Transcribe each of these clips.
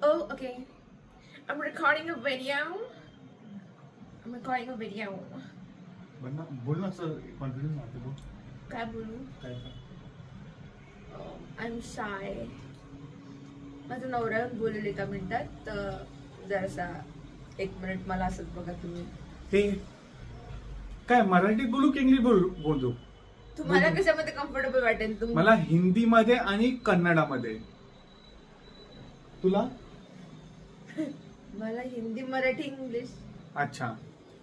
Oh, okay. I'm recording a video. I'm recording a video. बोल ना असं confidence वाटते बोल काय बोलू? काय I'm shy. माझं नवरा बोलले एका मिनिटात तर जरासा 1 मिनिट मला असंच बघा तुम्ही. हे काय मराठीत बोलू की इंग्लिश बोलू तुम्हाला कशामध्ये कम्फर्टेबल वाटेल तुम्ही? मला हिंदीमध्ये आणि कन्नडामध्ये. तुला मला हिंदी मराठी इंग्लिश अच्छा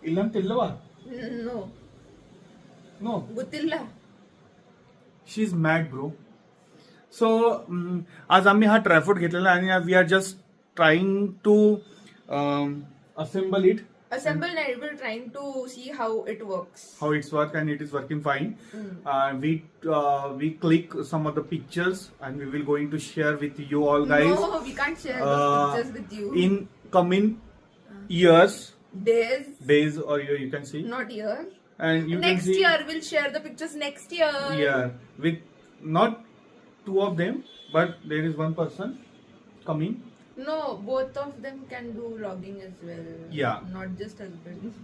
इल्लम तेल्लवा नो नो गुतिल्ला. She is mad bro. So आज आम्ही हा ट्रायपॉड घेतलेला आणि we are just trying to assemble it. Assemble and we're trying to see how it works. How it's work and it is working fine. We click some of the pictures and we will going to share with you all guys. No, we can't share those pictures with you. In coming years, Days, or you can see. not year. And you Next can see. year we'll share the pictures next year. Yeah, with not 2 of them, but there is one person coming. No, both of them can do vlogging as well. Yeah. Not just husband.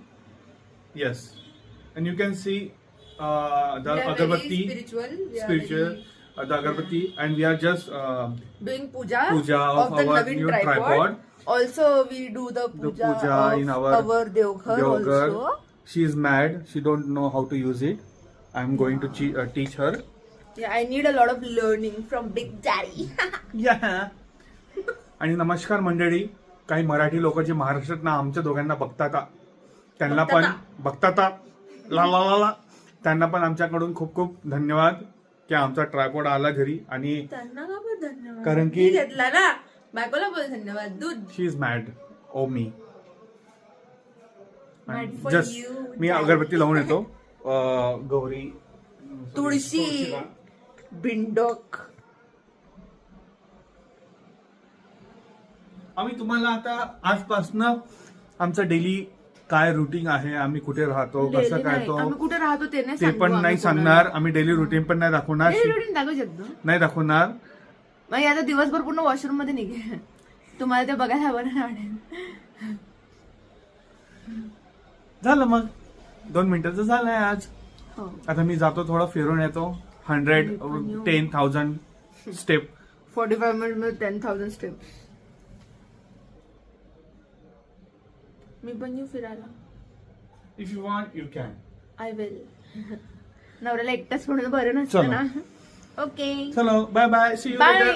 Yes, and you can see the We are agarbatti, very spiritual. We are spiritual, the agarbatti, and we are just doing puja of the our Navin new tripod. tripod. Also, we do the puja of in our Devghar Devghar. also. She is mad. She don't know how to use it. I'm going to teach her. Yeah, I need a lot of learning from Big Daddy. Yeah. आणि नमस्कार मंडळी. काही मराठी लोक जे महाराष्ट्रात ना आमच्या दोघांना बघतात त्यांना पण बघतात ला ला ला ला त्यांना पण आमच्याकडून खूप खूप धन्यवाद की आमचा ट्रायपॉड आला घरी. आणि त्यांना का पण धन्यवाद. कारण की मी घेतला ना बायकोला बोल धन्यवाद. दूध शी इज मॅड ओ मी. Mad for जस्ट you, मी Daddy. अगरबत्ती लावून येतो. गौरी तुळशी बिंडोक. आम्ही तुम्हाला आता आजपासून आमचं डेली काय रुटीन आहे, आम्ही कुठे राहतो, कसं काय आम्ही कुठे राहतो ते नाही ते पण नाही सांगणार. आम्ही डेली रुटीन पण नाही दाखवणार. रुटीन दाखवू शकतो नाही दाखवणार. मग आता दिवसभर पूर्ण वॉशरूम मध्ये निघे. तुम्हाला ते बघायला बरं नाही वाटेल. झालं मग 2 मिनिटाचं झालंय आज. हो. आता मी जातो थोडं फिरून येतो. 10,000 स्टेप. 45 मिनिट मध्ये 10,000 स्टेप्स. मी पण येऊ फिरायला. If you want you can. I will. नवऱ्याला एकटाच सोडणं बरं नसतं चलो. ना. ओके चलो bye bye. See you bye. Letter.